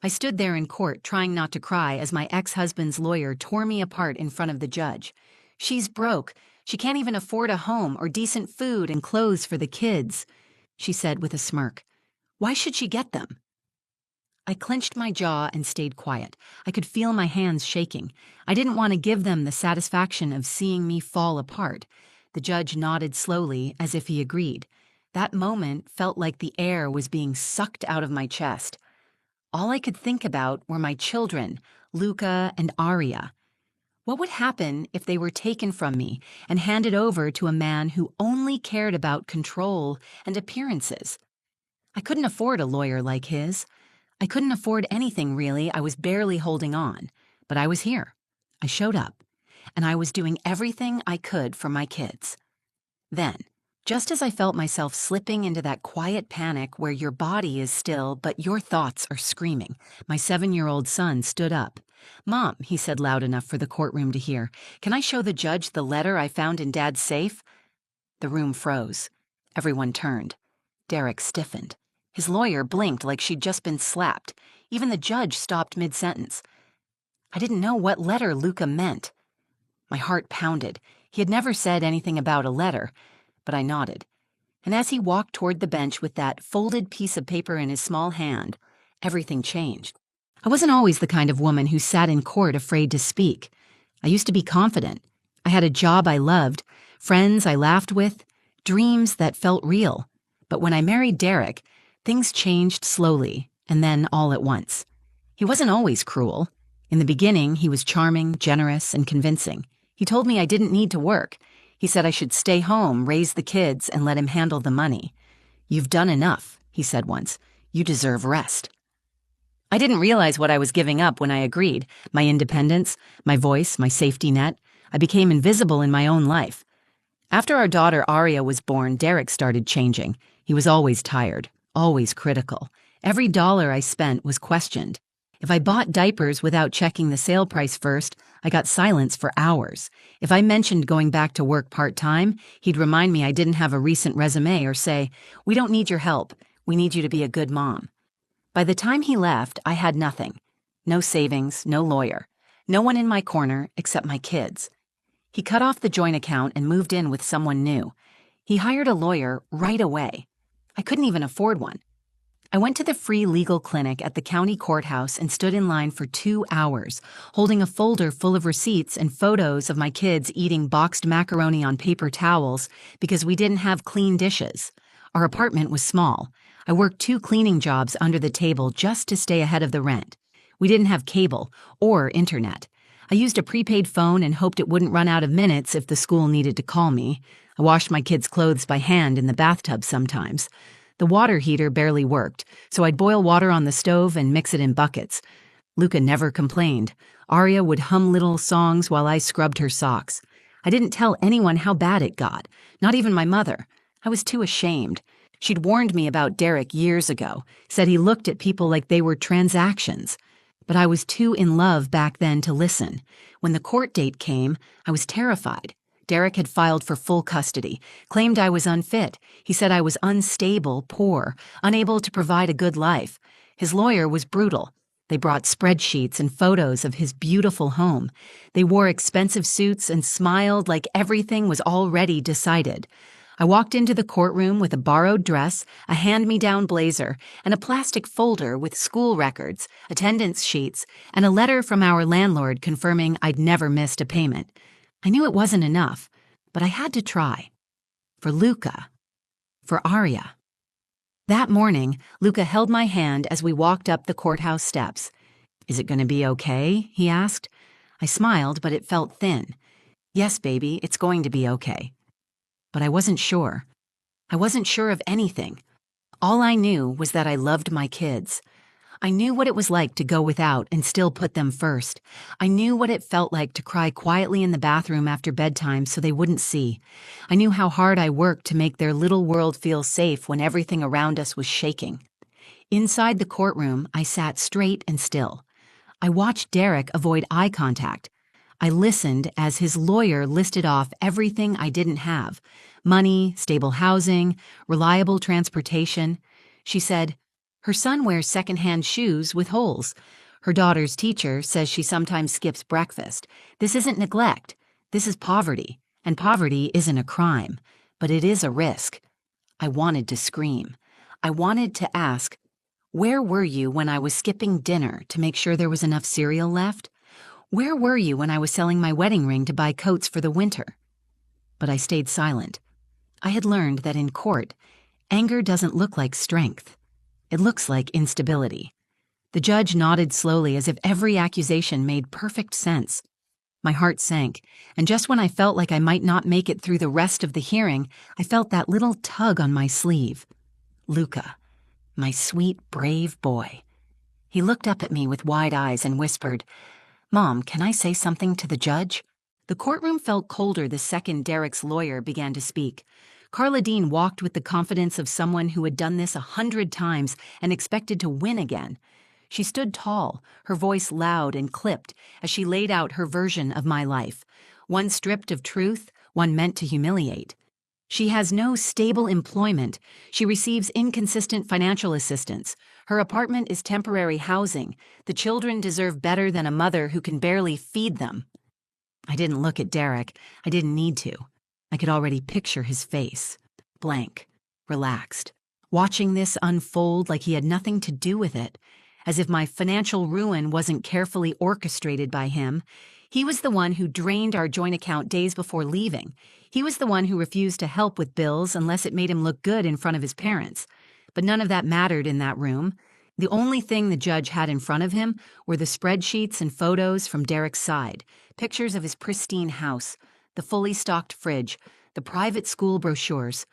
I stood there in court trying not to cry as my ex-husband's lawyer tore me apart in front of the judge. "She's broke. She can't even afford a home or decent food and clothes for the kids," she said with a smirk. "Why should she get them?" I clenched my jaw and stayed quiet. I could feel my hands shaking. I didn't want to give them the satisfaction of seeing me fall apart. The judge nodded slowly, as if he agreed. That moment felt like the air was being sucked out of my chest. All I could think about were my children, Luca and Aria. What would happen if they were taken from me and handed over to a man who only cared about control and appearances? I couldn't afford a lawyer like his. I couldn't afford anything, really. I was barely holding on. But I was here. I showed up. And I was doing everything I could for my kids. Then, just as I felt myself slipping into that quiet panic where your body is still but your thoughts are screaming, my 7-year-old son stood up. "Mom," he said loud enough for the courtroom to hear, "can I show the judge the letter I found in Dad's safe?" The room froze. Everyone turned. Derek stiffened. His lawyer blinked like she'd just been slapped. Even the judge stopped mid-sentence. I didn't know what letter Luca meant. My heart pounded. He had never said anything about a letter, but I nodded. And as he walked toward the bench with that folded piece of paper in his small hand, everything changed. I wasn't always the kind of woman who sat in court afraid to speak. I used to be confident. I had a job I loved, friends I laughed with, dreams that felt real. But when I married Derek, things changed slowly, and then all at once. He wasn't always cruel. In the beginning, he was charming, generous, and convincing. He told me I didn't need to work. He said I should stay home, raise the kids, and let him handle the money. "You've done enough," he said once. "You deserve rest." I didn't realize what I was giving up when I agreed. My independence, my voice, my safety net. I became invisible in my own life. After our daughter Aria was born, Derek started changing. He was always tired, always critical. Every dollar I spent was questioned. If I bought diapers without checking the sale price first, I got silence for hours. If I mentioned going back to work part-time, he'd remind me I didn't have a recent resume or say, "We don't need your help. We need you to be a good mom." By the time he left, I had nothing. No savings, no lawyer. No one in my corner except my kids. He cut off the joint account and moved in with someone new. He hired a lawyer right away. I couldn't even afford one. I went to the free legal clinic at the county courthouse and stood in line for 2 hours, holding a folder full of receipts and photos of my kids eating boxed macaroni on paper towels because we didn't have clean dishes. Our apartment was small. I worked 2 cleaning jobs under the table just to stay ahead of the rent. We didn't have cable or internet. I used a prepaid phone and hoped it wouldn't run out of minutes if the school needed to call me. I washed my kids' clothes by hand in the bathtub sometimes. The water heater barely worked, so I'd boil water on the stove and mix it in buckets. Luca never complained. Aria would hum little songs while I scrubbed her socks. I didn't tell anyone how bad it got, not even my mother. I was too ashamed. She'd warned me about Derek years ago, said he looked at people like they were transactions. But I was too in love back then to listen. When the court date came, I was terrified. Derek had filed for full custody, claimed I was unfit. He said I was unstable, poor, unable to provide a good life. His lawyer was brutal. They brought spreadsheets and photos of his beautiful home. They wore expensive suits and smiled like everything was already decided. I walked into the courtroom with a borrowed dress, a hand-me-down blazer, and a plastic folder with school records, attendance sheets, and a letter from our landlord confirming I'd never missed a payment. I knew it wasn't enough, but I had to try. For Luca. For Aria. That morning, Luca held my hand as we walked up the courthouse steps. "Is it going to be okay?" he asked. I smiled, but it felt thin. "Yes, baby, it's going to be okay." But I wasn't sure. I wasn't sure of anything. All I knew was that I loved my kids. I knew what it was like to go without and still put them first. I knew what it felt like to cry quietly in the bathroom after bedtime so they wouldn't see. I knew how hard I worked to make their little world feel safe when everything around us was shaking. Inside the courtroom, I sat straight and still. I watched Derek avoid eye contact. I listened as his lawyer listed off everything I didn't have: money, stable housing, reliable transportation. She said, Her son wears secondhand shoes with holes. Her daughter's teacher says she sometimes skips breakfast. This isn't neglect. This is poverty. And poverty isn't a crime, but it is a risk. I wanted to scream. I wanted to ask, where were you when I was skipping dinner to make sure there was enough cereal left? Where were you when I was selling my wedding ring to buy coats for the winter? But I stayed silent. I had learned that in court, anger doesn't look like strength. It looks like instability. The judge nodded slowly as if every accusation made perfect sense. My heart sank, and just when I felt like I might not make it through the rest of the hearing, I felt that little tug on my sleeve. Luca, my sweet, brave boy. He looked up at me with wide eyes and whispered, "Mom, can I say something to the judge?" The courtroom felt colder the second Derek's lawyer began to speak. Carla Dean walked with the confidence of someone who had done this 100 times and expected to win again. She stood tall, her voice loud and clipped, as she laid out her version of my life, one stripped of truth, one meant to humiliate. She has no stable employment. She receives inconsistent financial assistance. Her apartment is temporary housing. The children deserve better than a mother who can barely feed them. I didn't look at Derek. I didn't need to. I could already picture his face. Blank, relaxed, watching this unfold like he had nothing to do with it, as if my financial ruin wasn't carefully orchestrated by him. He was the one who drained our joint account days before leaving. He was the one who refused to help with bills unless it made him look good in front of his parents. But none of that mattered in that room. The only thing the judge had in front of him were the spreadsheets and photos from Derek's side, pictures of his pristine house, the fully stocked fridge, the private school brochures.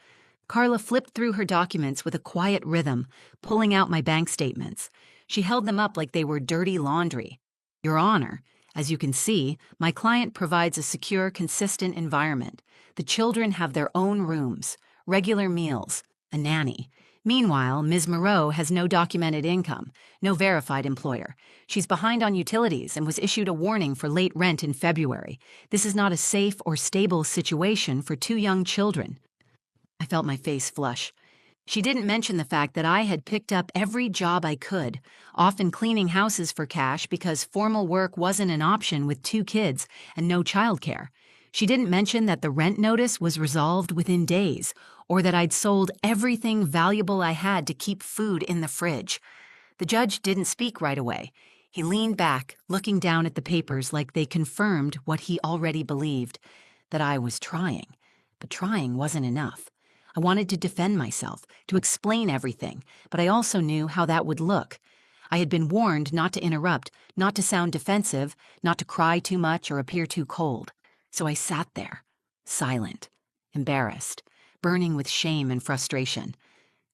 Carla flipped through her documents with a quiet rhythm, pulling out my bank statements. She held them up like they were dirty laundry. "Your Honor, as you can see, my client provides a secure, consistent environment. The children have their own rooms, regular meals, a nanny. Meanwhile, Ms. Moreau has no documented income, no verified employer. She's behind on utilities and was issued a warning for late rent in February. This is not a safe or stable situation for two young children." I felt my face flush. She didn't mention the fact that I had picked up every job I could, often cleaning houses for cash because formal work wasn't an option with 2 kids and no childcare. She didn't mention that the rent notice was resolved within days, or that I'd sold everything valuable I had to keep food in the fridge. The judge didn't speak right away. He leaned back, looking down at the papers like they confirmed what he already believed, that I was trying. But trying wasn't enough. I wanted to defend myself, to explain everything, but I also knew how that would look. I had been warned not to interrupt, not to sound defensive, not to cry too much or appear too cold. So I sat there, silent, embarrassed, burning with shame and frustration.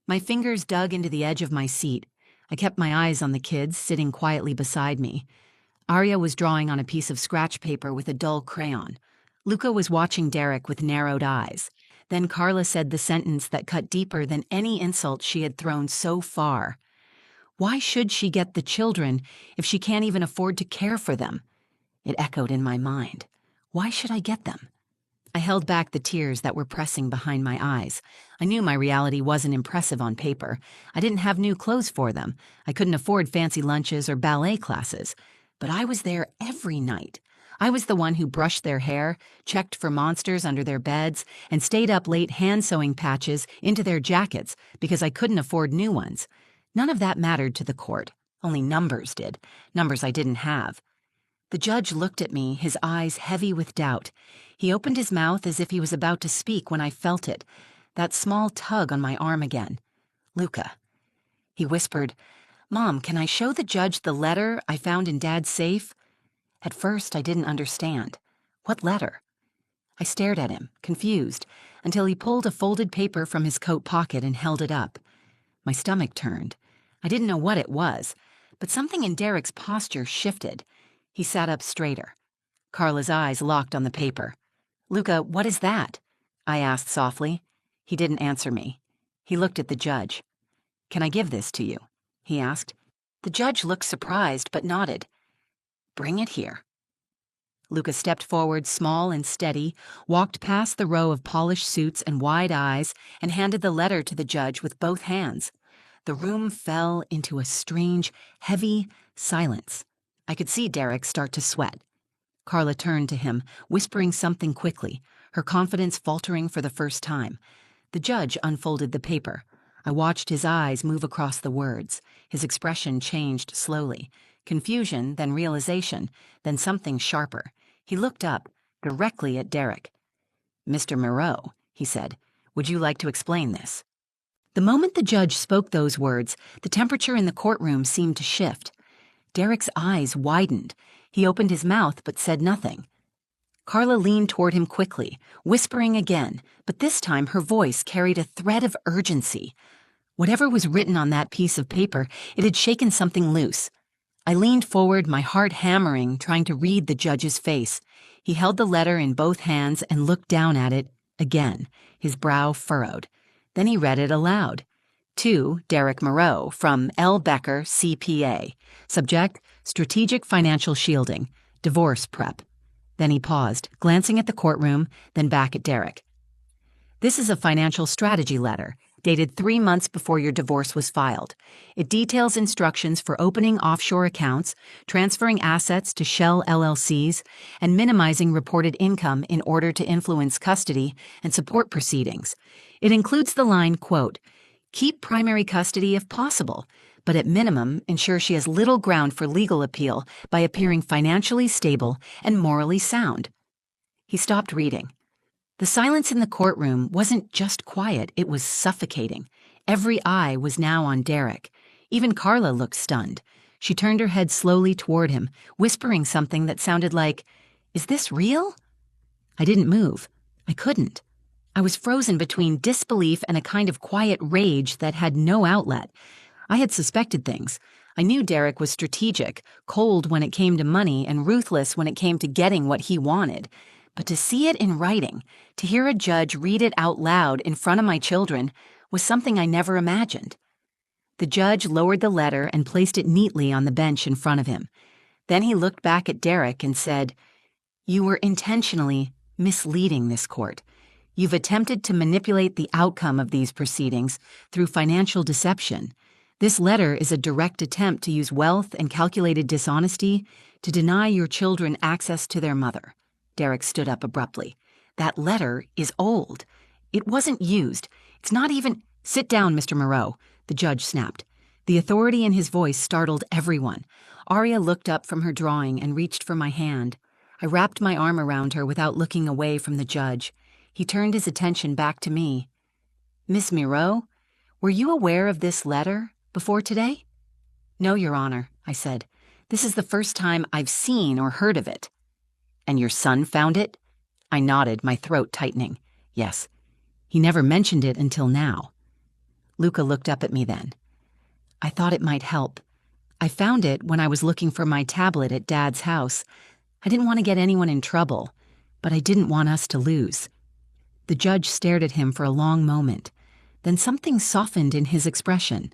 My fingers dug into the edge of my seat. I kept my eyes on the kids sitting quietly beside me. Arya was drawing on a piece of scratch paper with a dull crayon. Luca was watching Derek with narrowed eyes. Then Carla said the sentence that cut deeper than any insult she had thrown so far. Why should she get the children if she can't even afford to care for them? It echoed in my mind. Why should I get them? I held back the tears that were pressing behind my eyes. I knew my reality wasn't impressive on paper. I didn't have new clothes for them. I couldn't afford fancy lunches or ballet classes. But I was there every night. I was the one who brushed their hair, checked for monsters under their beds, and stayed up late hand-sewing patches into their jackets because I couldn't afford new ones. None of that mattered to the court. Only numbers did. Numbers I didn't have. The judge looked at me, his eyes heavy with doubt. He opened his mouth as if he was about to speak when I felt it, that small tug on my arm again. "Luca." He whispered, "Mom, can I show the judge the letter I found in Dad's safe?" At first, I didn't understand. What letter? I stared at him, confused, until he pulled a folded paper from his coat pocket and held it up. My stomach turned. I didn't know what it was, but something in Derek's posture shifted. He sat up straighter. Carla's eyes locked on the paper. "Luca, what is that?" I asked softly. He didn't answer me. He looked at the judge. "Can I give this to you?" he asked. The judge looked surprised but nodded. "Bring it here." Luca stepped forward, small and steady, walked past the row of polished suits and wide eyes, and handed the letter to the judge with both hands. The room fell into a strange, heavy silence. I could see Derek start to sweat. Carla turned to him, whispering something quickly, her confidence faltering for the first time. The judge unfolded the paper. I watched his eyes move across the words. His expression changed slowly. Confusion, then realization, then something sharper. He looked up, directly at Derek. "Mr. Moreau," he said, "would you like to explain this?" The moment the judge spoke those words, the temperature in the courtroom seemed to shift. Derek's eyes widened. He opened his mouth but said nothing. Carla leaned toward him quickly, whispering again, but this time her voice carried a thread of urgency. Whatever was written on that piece of paper, it had shaken something loose. I leaned forward, my heart hammering, trying to read the judge's face. He held the letter in both hands and looked down at it again, his brow furrowed. Then he read it aloud. To Derek Moreau, from L. Becker, CPA. Subject, Strategic Financial Shielding, Divorce Prep. Then he paused, glancing at the courtroom, then back at Derek. "This is a financial strategy letter, dated 3 months before your divorce was filed. It details instructions for opening offshore accounts, transferring assets to shell LLCs, and minimizing reported income in order to influence custody and support proceedings. It includes the line, quote, 'Keep primary custody if possible, but at minimum ensure she has little ground for legal appeal by appearing financially stable and morally sound.'" He stopped reading. The silence in the courtroom wasn't just quiet, it was suffocating. Every eye was now on Derek. Even Carla looked stunned. She turned her head slowly toward him, whispering something that sounded like, "Is this real?" I didn't move. I couldn't. I was frozen between disbelief and a kind of quiet rage that had no outlet. I had suspected things. I knew Derek was strategic, cold when it came to money, and ruthless when it came to getting what he wanted. But to see it in writing, to hear a judge read it out loud in front of my children, was something I never imagined. The judge lowered the letter and placed it neatly on the bench in front of him. Then he looked back at Derek and said, "You were intentionally misleading this court. You've attempted to manipulate the outcome of these proceedings through financial deception. This letter is a direct attempt to use wealth and calculated dishonesty to deny your children access to their mother." Derek stood up abruptly. "That letter is old. It wasn't used. It's not even—" "Sit down, Mr. Moreau," the judge snapped. The authority in his voice startled everyone. Aria looked up from her drawing and reached for my hand. I wrapped my arm around her without looking away from the judge. He turned his attention back to me. "Miss Moreau, were you aware of this letter before today?" "No, Your Honor," I said. "This is the first time I've seen or heard of it." "And your son found it?" I nodded, my throat tightening. "Yes. He never mentioned it until now." Luca looked up at me then. "I thought it might help. I found it when I was looking for my tablet at Dad's house. I didn't want to get anyone in trouble, but I didn't want us to lose." The judge stared at him for a long moment. Then something softened in his expression.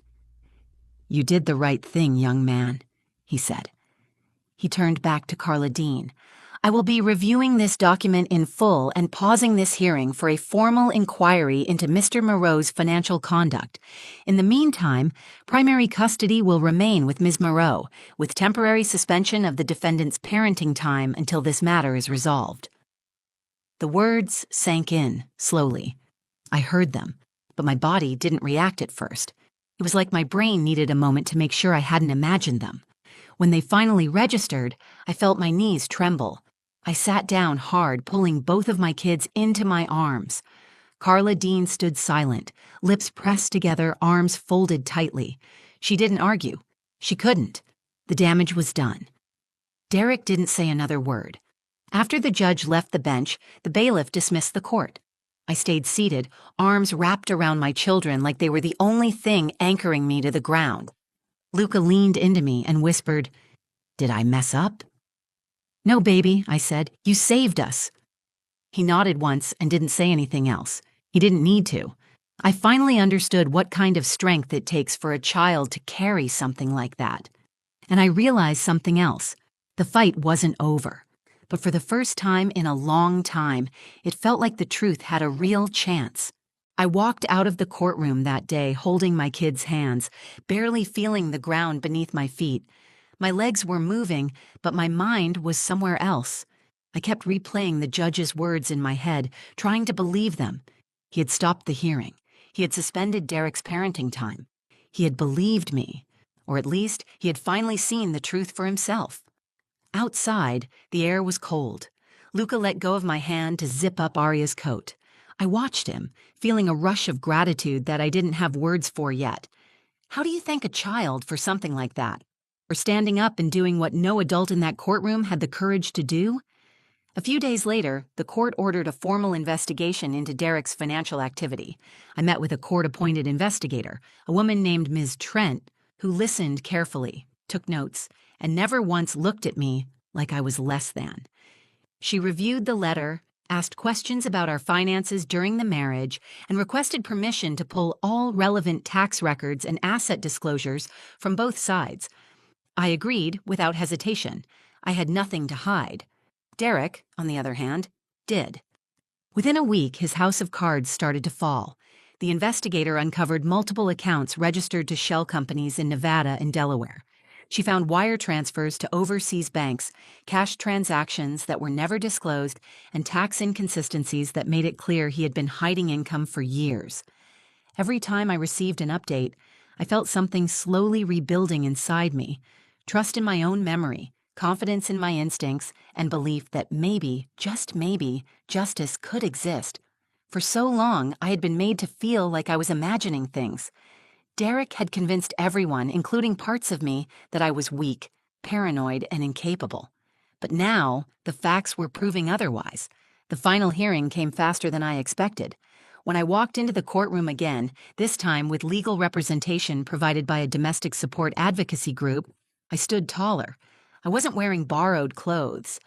"You did the right thing, young man," he said. He turned back to Carla Dean. "I will be reviewing this document in full and pausing this hearing for a formal inquiry into Mr. Moreau's financial conduct. In the meantime, primary custody will remain with Ms. Moreau, with temporary suspension of the defendant's parenting time until this matter is resolved." The words sank in, slowly. I heard them, but my body didn't react at first. It was like my brain needed a moment to make sure I hadn't imagined them. When they finally registered, I felt my knees tremble. I sat down hard, pulling both of my kids into my arms. Carla Dean stood silent, lips pressed together, arms folded tightly. She didn't argue. She couldn't. The damage was done. Derek didn't say another word. After the judge left the bench, the bailiff dismissed the court. I stayed seated, arms wrapped around my children like they were the only thing anchoring me to the ground. Luca leaned into me and whispered, "Did I mess up?" "No, baby," I said. "You saved us." He nodded once and didn't say anything else. He didn't need to. I finally understood what kind of strength it takes for a child to carry something like that. And I realized something else. The fight wasn't over. But for the first time in a long time, it felt like the truth had a real chance. I walked out of the courtroom that day holding my kids' hands, barely feeling the ground beneath my feet. My legs were moving, but my mind was somewhere else. I kept replaying the judge's words in my head, trying to believe them. He had stopped the hearing. He had suspended Derek's parenting time. He had believed me, or at least he had finally seen the truth for himself. Outside, the air was cold. Luca let go of my hand to zip up Arya's coat. I watched him, feeling a rush of gratitude that I didn't have words for yet. How do you thank a child for something like that? Or standing up and doing what no adult in that courtroom had the courage to do? A few days later, the court ordered a formal investigation into Derek's financial activity. I met with a court-appointed investigator, a woman named Ms. Trent, who listened carefully, took notes, and never once looked at me like I was less than. She reviewed the letter, asked questions about our finances during the marriage, and requested permission to pull all relevant tax records and asset disclosures from both sides. I agreed without hesitation. I had nothing to hide. Derek, on the other hand, did. Within a week, his house of cards started to fall. The investigator uncovered multiple accounts registered to shell companies in Nevada and Delaware. She found wire transfers to overseas banks, cash transactions that were never disclosed, and tax inconsistencies that made it clear he had been hiding income for years. Every time I received an update, I felt something slowly rebuilding inside me. Trust in my own memory, confidence in my instincts, and belief that maybe, just maybe, justice could exist. For so long, I had been made to feel like I was imagining things. Derek had convinced everyone, including parts of me, that I was weak, paranoid, and incapable. But now, the facts were proving otherwise. The final hearing came faster than I expected. When I walked into the courtroom again, this time with legal representation provided by a domestic support advocacy group, I stood taller. I wasn't wearing borrowed clothes.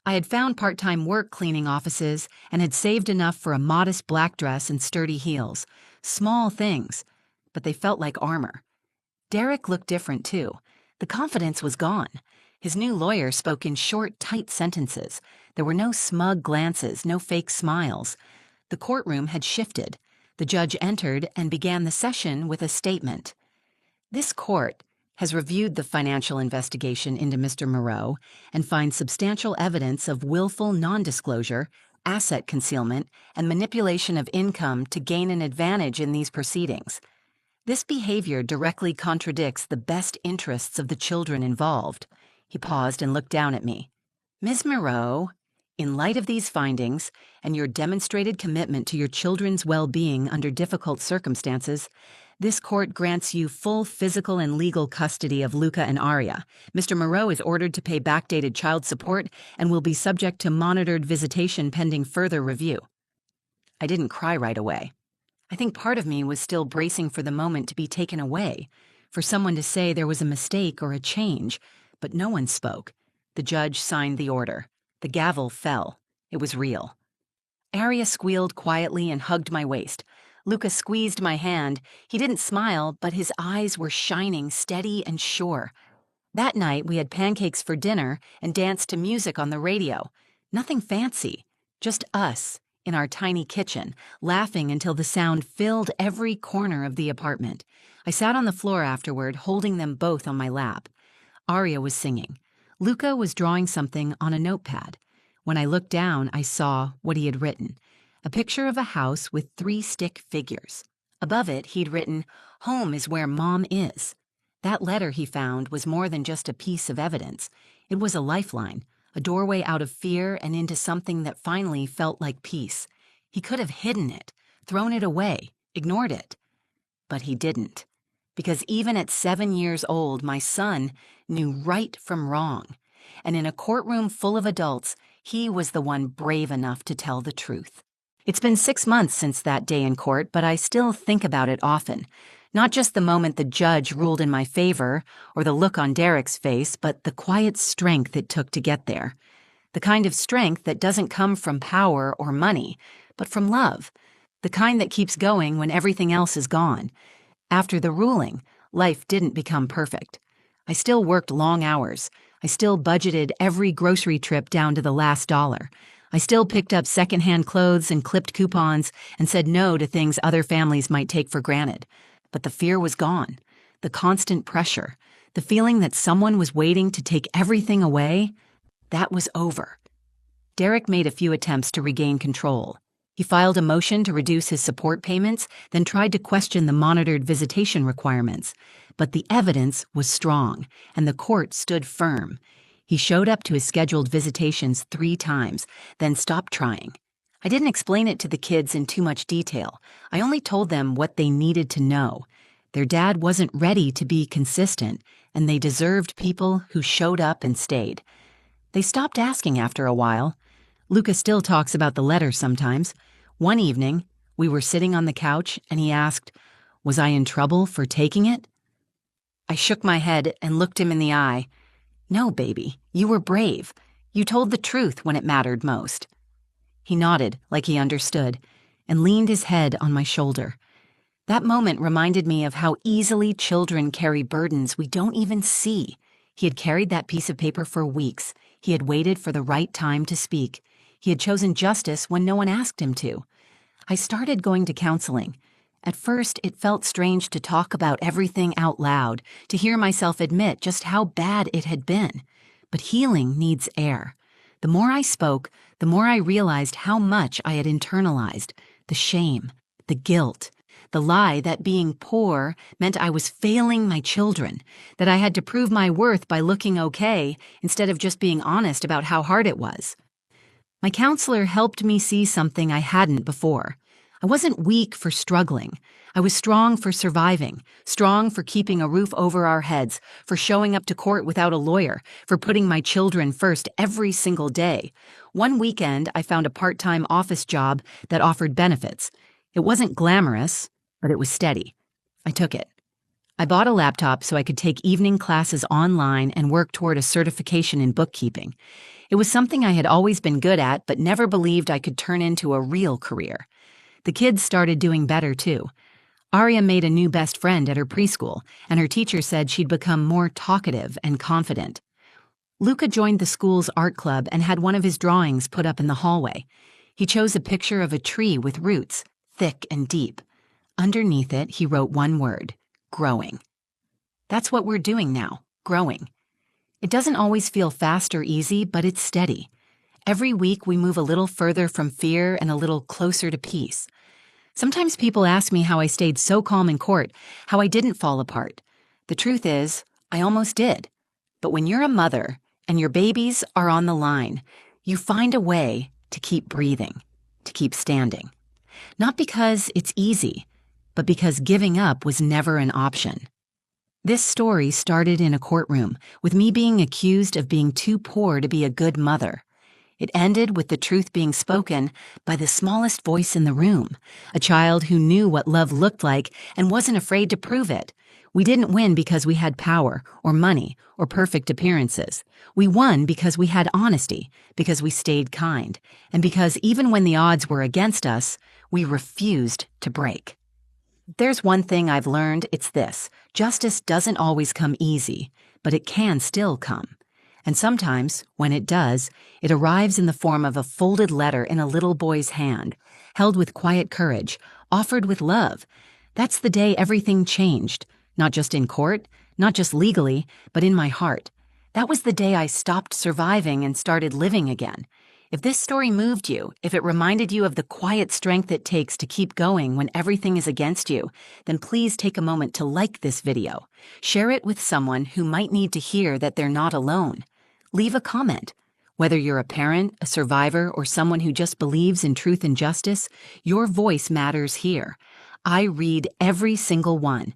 I had found part-time work cleaning offices and had saved enough for a modest black dress and sturdy heels. Small things, but they felt like armor. Derek looked different, too. The confidence was gone. His new lawyer spoke in short, tight sentences. There were no smug glances, no fake smiles. The courtroom had shifted. The judge entered and began the session with a statement. This court has reviewed the financial investigation into Mr. Moreau and finds substantial evidence of willful non-disclosure, asset concealment, and manipulation of income to gain an advantage in these proceedings. This behavior directly contradicts the best interests of the children involved. He paused and looked down at me. Ms. Moreau, in light of these findings and your demonstrated commitment to your children's well-being under difficult circumstances, this court grants you full physical and legal custody of Luca and Arya. Mr. Moreau is ordered to pay backdated child support and will be subject to monitored visitation pending further review. I didn't cry right away. I think part of me was still bracing for the moment to be taken away, for someone to say there was a mistake or a change, but no one spoke. The judge signed the order. The gavel fell. It was real. Arya squealed quietly and hugged my waist. Luca squeezed my hand. He didn't smile, but his eyes were shining, steady and sure. That night, we had pancakes for dinner and danced to music on the radio. Nothing fancy, just us in our tiny kitchen, laughing until the sound filled every corner of the apartment. I sat on the floor afterward, holding them both on my lap. Arya was singing. Luca was drawing something on a notepad. When I looked down, I saw what he had written. A picture of a house with 3 stick figures. Above it, he'd written, "Home is where Mom is." That letter he found was more than just a piece of evidence. It was a lifeline, a doorway out of fear and into something that finally felt like peace. He could have hidden it, thrown it away, ignored it. But he didn't. Because even at 7 years old, my son knew right from wrong. And in a courtroom full of adults, he was the one brave enough to tell the truth. It's been 6 months since that day in court, but I still think about it often. Not just the moment the judge ruled in my favor, or the look on Derek's face, but the quiet strength it took to get there. The kind of strength that doesn't come from power or money, but from love. The kind that keeps going when everything else is gone. After the ruling, life didn't become perfect. I still worked long hours. I still budgeted every grocery trip down to the last dollar. I still picked up secondhand clothes and clipped coupons and said no to things other families might take for granted. But the fear was gone. The constant pressure, the feeling that someone was waiting to take everything away, that was over. Derek made a few attempts to regain control. He filed a motion to reduce his support payments, then tried to question the monitored visitation requirements. But the evidence was strong, and the court stood firm. He showed up to his scheduled visitations 3 times, then stopped trying. I didn't explain it to the kids in too much detail. I only told them what they needed to know. Their dad wasn't ready to be consistent, and they deserved people who showed up and stayed. They stopped asking after a while. Luca still talks about the letter sometimes. One evening, we were sitting on the couch, and he asked, "Was I in trouble for taking it?" I shook my head and looked him in the eye. "No, baby, you were brave. You told the truth when it mattered most." He nodded like he understood and leaned his head on my shoulder. That moment reminded me of how easily children carry burdens we don't even see. He had carried that piece of paper for weeks. He had waited for the right time to speak. He had chosen justice when no one asked him to. I started going to counseling. At first, it felt strange to talk about everything out loud, to hear myself admit just how bad it had been. But healing needs air. The more I spoke, the more I realized how much I had internalized. The shame, the guilt, the lie that being poor meant I was failing my children, that I had to prove my worth by looking okay instead of just being honest about how hard it was. My counselor helped me see something I hadn't before. I wasn't weak for struggling. I was strong for surviving, strong for keeping a roof over our heads, for showing up to court without a lawyer, for putting my children first every single day. One weekend, I found a part-time office job that offered benefits. It wasn't glamorous, but it was steady. I took it. I bought a laptop so I could take evening classes online and work toward a certification in bookkeeping. It was something I had always been good at, but never believed I could turn into a real career. The kids started doing better, too. Aria made a new best friend at her preschool, and her teacher said she'd become more talkative and confident. Luca joined the school's art club and had one of his drawings put up in the hallway. He chose a picture of a tree with roots, thick and deep. Underneath it, he wrote one word: growing. That's what we're doing now, growing. It doesn't always feel fast or easy, but it's steady. Every week we move a little further from fear and a little closer to peace. Sometimes people ask me how I stayed so calm in court, how I didn't fall apart. The truth is, I almost did. But when you're a mother and your babies are on the line, you find a way to keep breathing, to keep standing. Not because it's easy, but because giving up was never an option. This story started in a courtroom, with me being accused of being too poor to be a good mother. It ended with the truth being spoken by the smallest voice in the room, a child who knew what love looked like and wasn't afraid to prove it. We didn't win because we had power or money or perfect appearances. We won because we had honesty, because we stayed kind, and because even when the odds were against us, we refused to break. There's one thing I've learned, it's this: justice doesn't always come easy, but it can still come. And sometimes, when it does, it arrives in the form of a folded letter in a little boy's hand, held with quiet courage, offered with love. That's the day everything changed, not just in court, not just legally, but in my heart. That was the day I stopped surviving and started living again. If this story moved you, if it reminded you of the quiet strength it takes to keep going when everything is against you, then please take a moment to like this video. Share it with someone who might need to hear that they're not alone. Leave a comment. Whether you're a parent, a survivor, or someone who just believes in truth and justice, your voice matters here. I read every single one.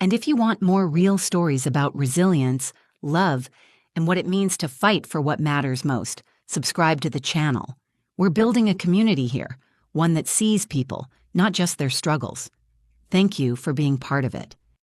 And if you want more real stories about resilience, love, and what it means to fight for what matters most, subscribe to the channel. We're building a community here, one that sees people, not just their struggles. Thank you for being part of it.